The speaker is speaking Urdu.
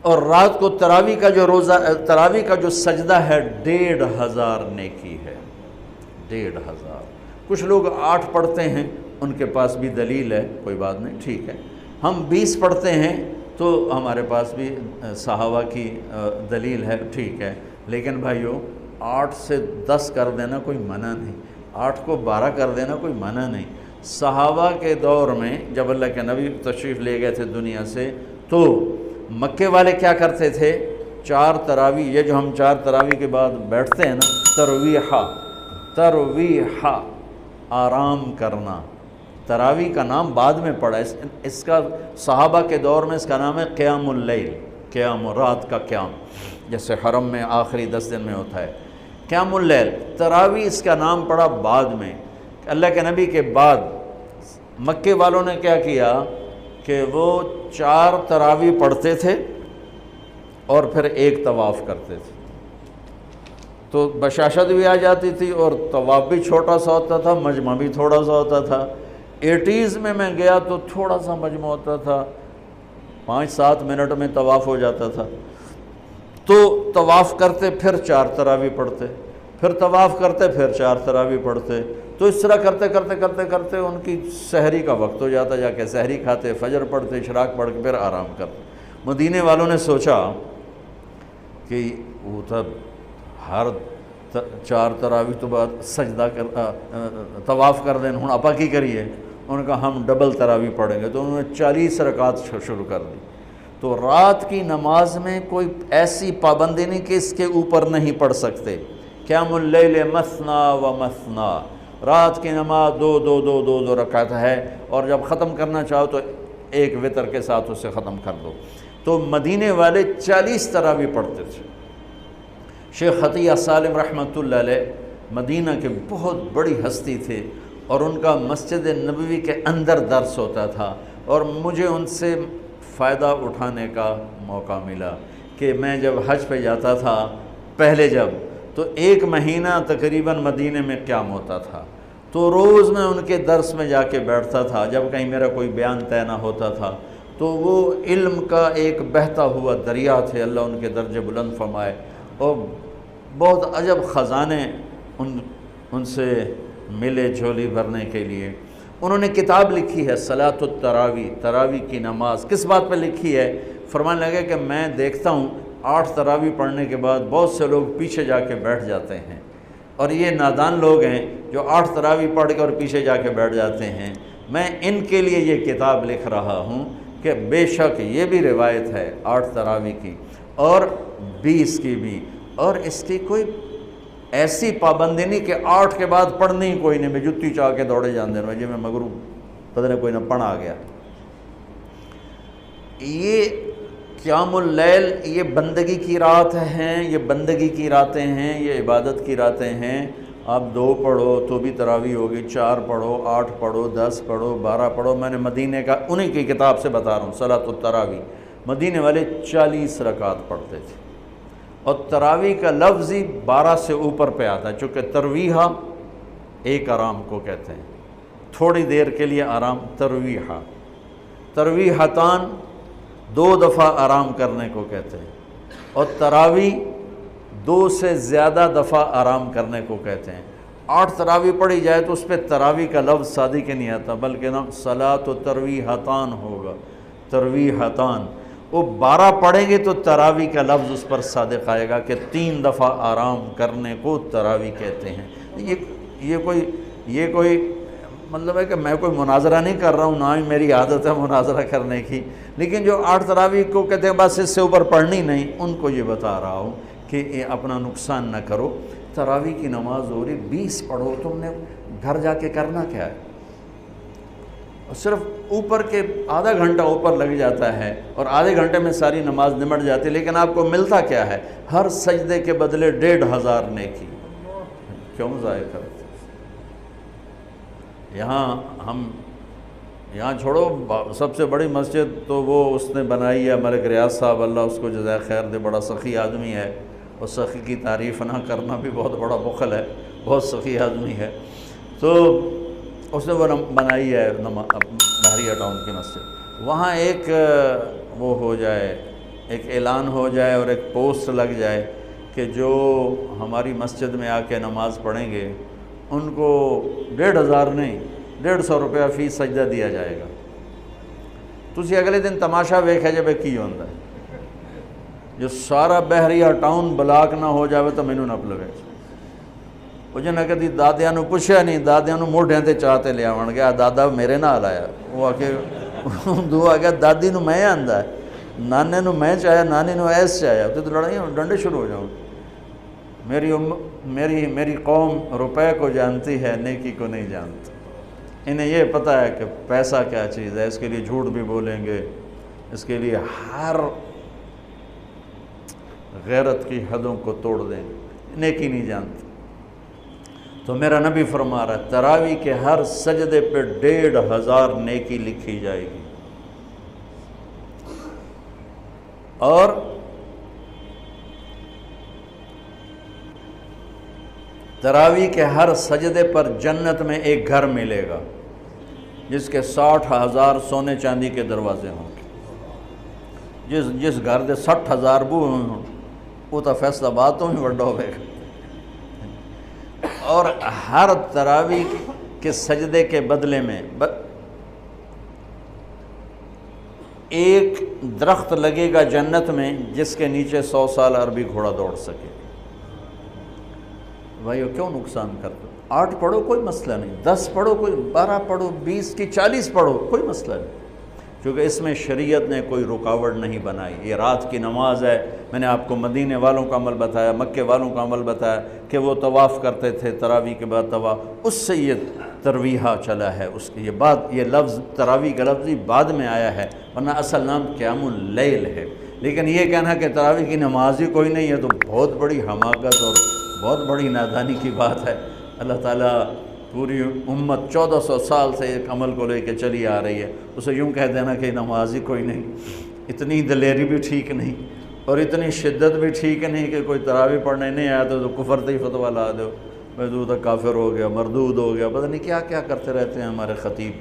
اور رات کو تراویح کا جو روزہ تراویح کا جو سجدہ ہے 1500 نیکی ہے، 1500۔ کچھ لوگ 8 پڑھتے ہیں، ان کے پاس بھی دلیل ہے، کوئی بات نہیں، ٹھیک ہے۔ ہم 20 پڑھتے ہیں تو ہمارے پاس بھی صحابہ کی دلیل ہے، ٹھیک ہے۔ لیکن بھائیو 8 سے 10 کر دینا کوئی منع نہیں، 8 کو 12 کر دینا کوئی منع نہیں۔ صحابہ کے دور میں جب اللہ کے نبی تشریف لے گئے تھے دنیا سے، تو مکے والے کیا کرتے تھے؟ 4 تراویح، یہ جو ہم 4 تراویح کے بعد بیٹھتے ہیں نا، ترویحہ آرام کرنا، تراویح کا نام بعد میں پڑا، اس کا صحابہ کے دور میں اس کا نام ہے قیام اللیل، قیام رات کا قیام، جیسے حرم میں آخری 10 دن میں ہوتا ہے قیام اللیل۔ تراویح اس کا نام پڑا بعد میں، اللہ کے نبی کے بعد مکے والوں نے کیا کیا کہ وہ 4 تراویح پڑھتے تھے اور پھر 1 طواف کرتے تھے، تو بشاشت بھی آ جاتی تھی اور طواف بھی چھوٹا سا ہوتا تھا، مجمع بھی تھوڑا سا ہوتا تھا۔ 80s میں گیا تو تھوڑا سا مجمع ہوتا تھا، 5-7 منٹ میں طواف ہو جاتا تھا، تو طواف کرتے پھر 4 تراویح پڑھتے، پھر طواف کرتے پھر 4 تراویح پڑھتے، تو اس طرح کرتے کرتے کرتے کرتے ان کی سحری کا وقت ہو جاتا، جا کے سحری کھاتے، فجر پڑھتے، اشراق پڑھ کے پھر آرام کرتے۔ مدینے والوں نے سوچا کہ وہ تب ہر 4 تراویح تو بعد سجدہ طواف کر دیں، ہوں آپا کی کریے؟ انہوں نے کہا ہم ڈبل تراویح پڑھیں گے، تو انہوں نے 40 رکعت شروع کر دی۔ تو رات کی نماز میں کوئی ایسی پابندی نہیں کہ اس کے اوپر نہیں پڑھ سکتے۔ قیام اللیل مثنا و مثنا، رات کی نماز 2 رکعت ہے، اور جب ختم کرنا چاہو تو 1 وتر کے ساتھ اسے ختم کر دو۔ تو مدینے والے 40 تراویح پڑھتے تھے۔ شیخ عطیہ سالم رحمۃ اللہ علیہ مدینہ کے بہت بڑی ہستی تھے، اور ان کا مسجد نبوی کے اندر درس ہوتا تھا، اور مجھے ان سے فائدہ اٹھانے کا موقع ملا کہ میں جب حج پہ جاتا تھا پہلے تو 1 مہینہ تقریباً مدینے میں قیام ہوتا تھا، تو روز میں ان کے درس میں جا کے بیٹھتا تھا۔ جب کہیں میرا کوئی بیان طے نہ ہوتا تھا تو وہ علم کا ایک بہتا ہوا دریا تھے، اللہ ان کے درجے بلند فرمائے، اور بہت عجب خزانے ان سے ملے جھولی بھرنے کے لیے۔ انہوں نے کتاب لکھی ہے صلاۃ التراویح، تراویح کی نماز۔ کس بات پہ لکھی ہے؟ فرمانے لگے کہ میں دیکھتا ہوں 8 تراویح پڑھنے کے بعد بہت سے لوگ پیچھے جا کے بیٹھ جاتے ہیں، اور یہ نادان لوگ ہیں جو 8 تراویح پڑھ کے اور پیچھے جا کے بیٹھ جاتے ہیں۔ میں ان کے لیے یہ کتاب لکھ رہا ہوں کہ بے شک یہ بھی روایت ہے 8 تراویح کی اور 20 کی بھی، اور اس کی کوئی ایسی پابندی نہیں کہ 8 کے بعد پڑھنی ہی کوئی نہیں، میں جتی چاہ کے دوڑے جان دینا جی میں مغروب پتہ نہیں کوئی نہ پڑھ آ گیا۔ یہ قیام اللیل یہ بندگی کی رات ہیں، یہ بندگی کی راتیں ہیں، یہ عبادت کی راتیں ہیں۔ آپ 2 پڑھو تو بھی تراویح ہوگی، 4 پڑھو، 8 پڑھو، 10 پڑھو، 12 پڑھو۔ میں نے مدینے کا انہی کی کتاب سے بتا رہا ہوں صلاۃ التراویح، مدینے والے 40 رکعت پڑھتے تھے، اور تراویح کا لفظ ہی 12 سے اوپر پہ آتا ہے، چونکہ ترویحہ ایک آرام کو کہتے ہیں، تھوڑی دیر کے لیے آرام، ترویحہ، ترویحتان 2 دفعہ آرام کرنے کو کہتے ہیں، اور تراویح 2 سے زیادہ دفعہ آرام کرنے کو کہتے ہیں۔ 8 تراویح پڑھی جائے تو اس پہ تراویح کا لفظ سادی کے نہیں آتا، بلکہ نام صلاۃ و ترویحتان ہوگا، ترویحتان۔ وہ 12 پڑھیں گے تو تراویح کا لفظ اس پر صادق آئے گا کہ 3 دفعہ آرام کرنے کو تراویح کہتے ہیں۔ یہ کوئی مطلب ہے کہ میں کوئی مناظرہ نہیں کر رہا ہوں، نہ ہی میری عادت ہے مناظرہ کرنے کی، لیکن جو 8 تراویح کو کہتے ہیں بس اس سے اوپر پڑھنی نہیں، ان کو یہ بتا رہا ہوں کہ اپنا نقصان نہ کرو۔ تراویح کی نماز ہو رہی 20 پڑھو، تم نے گھر جا کے کرنا کیا ہے؟ صرف اوپر کے آدھا گھنٹہ اوپر لگ جاتا ہے اور آدھے گھنٹے میں ساری نماز نمٹ جاتی ہے، لیکن آپ کو ملتا کیا ہے؟ ہر سجدے کے بدلے 1500 نیکی۔ کیوں ضائع کرتے؟ یہاں چھوڑو، سب سے بڑی مسجد تو وہ اس نے بنائی ہے ملک ریاض صاحب، اللہ اس کو جزائے خیر دے، بڑا سخی آدمی ہے، اور سخی کی تعریف نہ کرنا بھی بہت بڑا بخل ہے، بہت سخی آدمی ہے۔ تو اس نے وہ بنائی ہے بحریہ ٹاؤن کی مسجد، وہاں ایک وہ ہو جائے ایک اعلان ہو جائے اور ایک پوسٹ لگ جائے کہ جو ہماری مسجد میں آ کے نماز پڑھیں گے ان کو 1500 نہیں 150 روپیہ فی سجدہ دیا جائے گا. تسی اگلے دن تماشا ویکھے جے کی ہوندا ہے. جو سارا بحریہ ٹاؤن بلاک نہ ہو جاوے تو مینوں نہ پلوے. وہ جنہ کدی دادیاں نو پوچھیا نہیں، دادیاں نو موڈیاں تے چاہتے لے آون گیا دادا میرے نال آیا. وہ آ کے دو آ گیا دادی نو میں آندا ہے، نانے نو میں چاہیا، نانی نو ایس چاہیا. تو لڑائیاں ڈنڈے شروع ہو جاؤں. میری قوم روپے کو جانتی ہے، نیکی کو نہیں جانتی. انہیں یہ پتہ ہے کہ پیسہ کیا چیز ہے، اس کے لیے جھوٹ بھی بولیں گے، اس کے لیے ہر غیرت کی حدوں کو توڑ دیں گے. نیکی نہیں جانتی. تو میرا نبی فرما رہا ہے تراویح کے ہر سجدے پہ 1500 نیکی لکھی جائے گی. اور تراویح کے ہر سجدے پر جنت میں ایک گھر ملے گا جس کے 60,000 سونے چاندی کے دروازے ہوں گے. جس گھر دے 60,000 بو ہوں وہ تو فیصلہ آباد تو ہی وڈا ہوئے گا. اور ہر تراویح کے سجدے کے بدلے میں ایک درخت لگے گا جنت میں جس کے نیچے 100 سال عربی گھوڑا دوڑ سکے. بھائیو کیوں نقصان کرتے؟ 8 پڑھو کوئی مسئلہ نہیں، 10 پڑھو کوئی، 12 پڑھو، 20 کی 40 پڑھو کوئی مسئلہ نہیں، کیونکہ اس میں شریعت نے کوئی رکاوٹ نہیں بنائی. یہ رات کی نماز ہے. میں نے آپ کو مدینے والوں کا عمل بتایا، مکے والوں کا عمل بتایا کہ وہ طواف کرتے تھے تراویح کے بعد طواف. اس سے یہ ترویحہ چلا ہے. اس کی یہ بات، یہ لفظ تراویح کا لفظ ہی بعد میں آیا ہے، ورنہ اصل نام قیام اللیل ہے. لیکن یہ کہنا کہ تراویح کی نماز ہی کوئی نہیں ہے تو بہت بڑی حماقت اور بہت بڑی نادانی کی بات ہے. اللہ تعالیٰ پوری امت 1400 سال سے ایک عمل کو لے کے چلی آ رہی ہے، اسے یوں کہہ دینا کہ نماز ہی کوئی نہیں. اتنی دلیری بھی ٹھیک نہیں اور اتنی شدت بھی ٹھیک نہیں کہ کوئی تراویح پڑھنے نہیں آیا تو کفر تے ہی فتویٰ لا دو، میں تو کافر ہو گیا، مردود ہو گیا، پتہ نہیں کیا کیا کرتے رہتے ہیں ہمارے خطیب.